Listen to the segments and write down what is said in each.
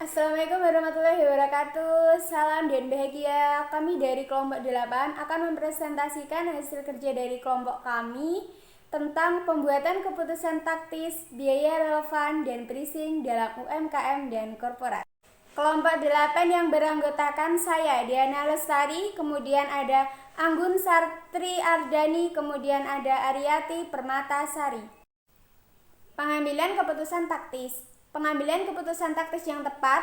Assalamualaikum warahmatullahi wabarakatuh. Salam dan bahagia. Kami dari kelompok 8 akan mempresentasikan hasil kerja dari kelompok kami tentang pembuatan keputusan taktis, biaya relevan, dan pricing dalam UMKM dan korporat. Kelompok 8 yang beranggotakan saya, Diana Lestari, kemudian ada Anggun Sartri Ardani, kemudian ada Ariati Permatasari. Pengambilan keputusan taktis. Pengambilan keputusan taktis yang tepat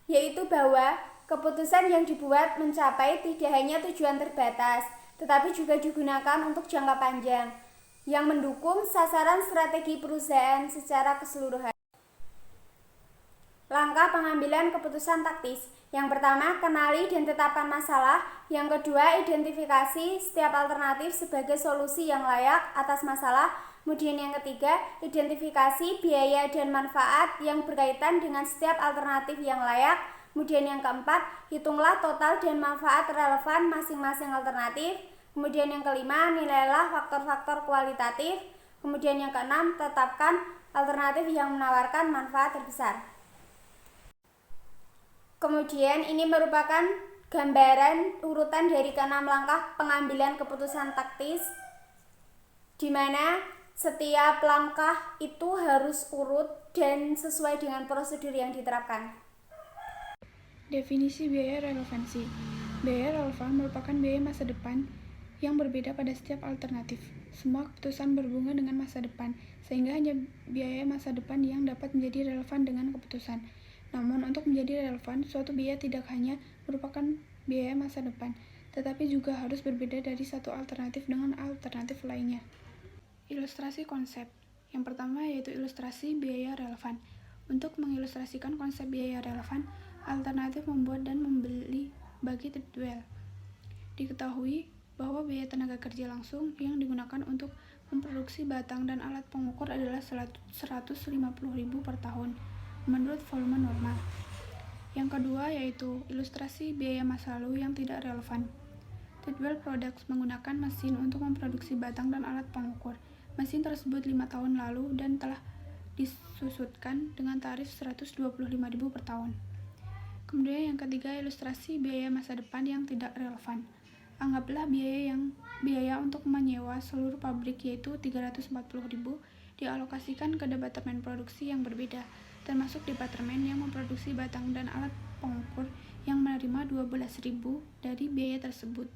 yaitu bahwa keputusan yang dibuat mencapai tidak hanya tujuan terbatas, tetapi juga digunakan untuk jangka panjang yang mendukung sasaran strategi perusahaan secara keseluruhan. Langkah pengambilan keputusan taktis. Yang pertama, kenali dan tetapkan masalah. Yang kedua, identifikasi setiap alternatif sebagai solusi yang layak atas masalah. Kemudian yang ketiga, identifikasi biaya dan manfaat yang berkaitan dengan setiap alternatif yang layak. Kemudian yang keempat, hitunglah total dan manfaat relevan masing-masing alternatif. Kemudian yang kelima, nilailah faktor-faktor kualitatif. Kemudian yang keenam, tetapkan alternatif yang menawarkan manfaat terbesar. Kemudian ini merupakan gambaran urutan dari keenam langkah pengambilan keputusan taktis, di mana setiap langkah itu harus urut dan sesuai dengan prosedur yang diterapkan. Definisi biaya relevansi. Biaya relevan merupakan biaya masa depan yang berbeda pada setiap alternatif. Semua keputusan berhubungan dengan masa depan, sehingga hanya biaya masa depan yang dapat menjadi relevan dengan keputusan. Namun, untuk menjadi relevan, suatu biaya tidak hanya merupakan biaya masa depan, tetapi juga harus berbeda dari satu alternatif dengan alternatif lainnya. Ilustrasi konsep. Yang pertama yaitu ilustrasi biaya relevan. Untuk mengilustrasikan konsep biaya relevan, alternatif membuat dan membeli bagi Tidwell. Diketahui bahwa biaya tenaga kerja langsung yang digunakan untuk memproduksi batang dan alat pengukur adalah 150.000 per tahun menurut volume normal. Yang kedua yaitu ilustrasi biaya masa lalu yang tidak relevan. Tidwell Products menggunakan mesin untuk memproduksi batang dan alat pengukur. Mesin tersebut 5 tahun lalu dan telah disusutkan dengan tarif 125.000 per tahun. Kemudian yang ketiga, ilustrasi biaya masa depan yang tidak relevan. Anggaplah biaya untuk menyewa seluruh pabrik yaitu 340.000 dialokasikan ke departemen produksi yang berbeda, termasuk departemen yang memproduksi batang dan alat pengukur yang menerima 12.000 dari biaya tersebut.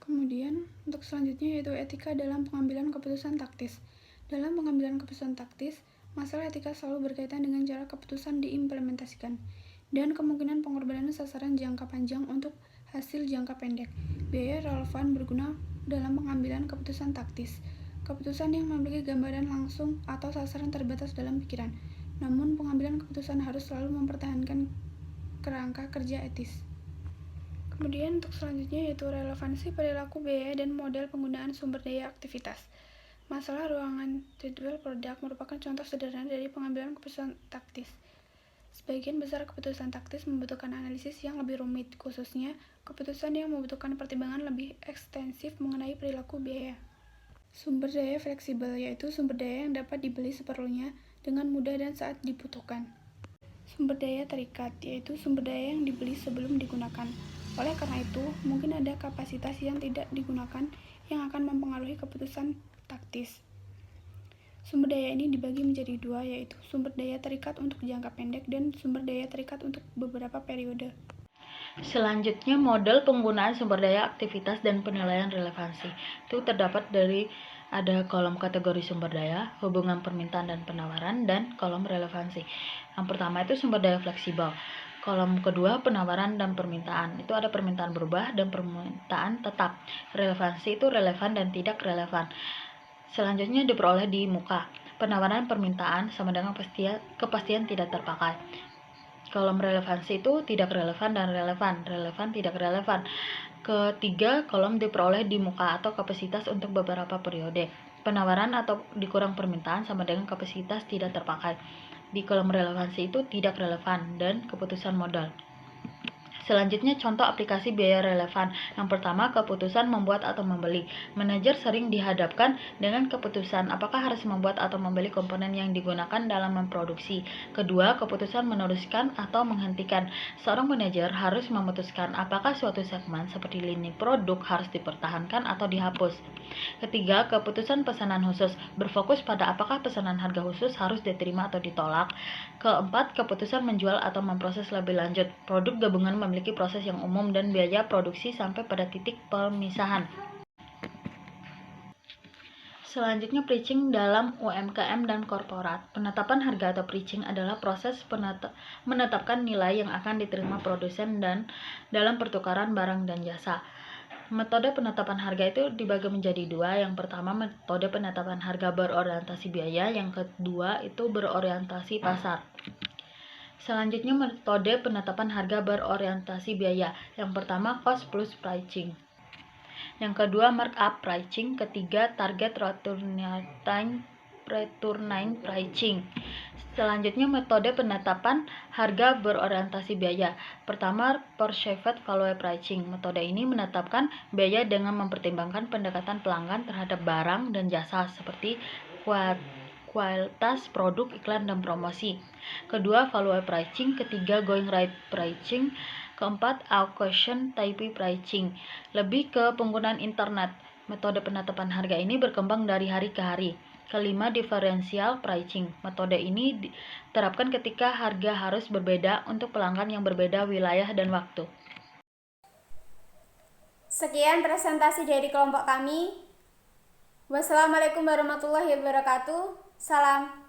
Kemudian, untuk selanjutnya yaitu etika dalam pengambilan keputusan taktis. Dalam pengambilan keputusan taktis, masalah etika selalu berkaitan dengan cara keputusan diimplementasikan dan kemungkinan pengorbanan sasaran jangka panjang untuk hasil jangka pendek. Biaya relevan berguna dalam pengambilan keputusan taktis. Keputusan yang memiliki gambaran langsung atau sasaran terbatas dalam pikiran. Namun, pengambilan keputusan harus selalu mempertahankan kerangka kerja etis. Kemudian untuk selanjutnya yaitu relevansi perilaku biaya dan model penggunaan sumber daya aktivitas. Masalah ruangan Tidwell Product merupakan contoh sederhana dari pengambilan keputusan taktis. Sebagian besar keputusan taktis membutuhkan analisis yang lebih rumit, khususnya keputusan yang membutuhkan pertimbangan lebih ekstensif mengenai perilaku biaya. Sumber daya fleksibel yaitu sumber daya yang dapat dibeli seperlunya dengan mudah dan saat dibutuhkan. Sumber daya terikat yaitu sumber daya yang dibeli sebelum digunakan. Oleh karena itu, mungkin ada kapasitas yang tidak digunakan yang akan mempengaruhi keputusan taktis. Sumber daya ini dibagi menjadi dua, yaitu sumber daya terikat untuk jangka pendek dan sumber daya terikat untuk beberapa periode. Selanjutnya, model penggunaan sumber daya aktivitas dan penilaian relevansi. Itu terdapat dari ada kolom kategori sumber daya, hubungan permintaan dan penawaran, dan kolom relevansi. Yang pertama itu sumber daya fleksibel. Kolom kedua penawaran dan permintaan. Itu ada permintaan berubah dan permintaan tetap. Relevansi itu relevan dan tidak relevan. Selanjutnya diperoleh di muka. Penawaran permintaan sama dengan kepastian tidak terpakai. Kolom relevansi itu tidak relevan dan relevan. Relevan tidak relevan. Ketiga, kolom diperoleh di muka atau kapasitas untuk beberapa periode. Penawaran atau dikurang permintaan sama dengan kapasitas tidak terpakai. Di kolom relevansi itu tidak relevan dan keputusan modal. Selanjutnya, contoh aplikasi biaya relevan. Yang pertama, keputusan membuat atau membeli. Manajer sering dihadapkan dengan keputusan apakah harus membuat atau membeli komponen yang digunakan dalam memproduksi. Kedua, keputusan meneruskan atau menghentikan. Seorang manajer harus memutuskan apakah suatu segmen seperti lini produk harus dipertahankan atau dihapus. Ketiga, keputusan pesanan khusus. Berfokus pada apakah pesanan harga khusus harus diterima atau ditolak. Keempat, keputusan menjual atau memproses lebih lanjut. Produk gabungan memiliki proses yang umum dan biaya produksi sampai pada titik pemisahan. Selanjutnya, pricing dalam UMKM dan korporat. Penetapan harga atau pricing adalah proses menetapkan nilai yang akan diterima produsen dan dalam pertukaran barang dan jasa. Metode penetapan harga itu dibagi menjadi dua. Yang pertama, metode penetapan harga berorientasi biaya. Yang kedua, itu berorientasi pasar. Selanjutnya, metode penetapan harga berorientasi biaya. Yang pertama, cost plus pricing. Yang kedua, markup pricing. Ketiga, target return pricing. Selanjutnya, metode penetapan harga berorientasi biaya. Pertama, perceived value pricing. Metode ini menetapkan biaya dengan mempertimbangkan pendekatan pelanggan terhadap barang dan jasa seperti kualitas produk, iklan, dan promosi. Kedua, value pricing. Ketiga, going rate pricing. Keempat, auction type pricing. Lebih ke penggunaan internet. Metode penetapan harga ini berkembang dari hari ke hari. Kelima, differential pricing. Metode ini diterapkan ketika harga harus berbeda untuk pelanggan yang berbeda wilayah dan waktu. Sekian presentasi dari kelompok kami. Wassalamualaikum warahmatullahi wabarakatuh. Salam.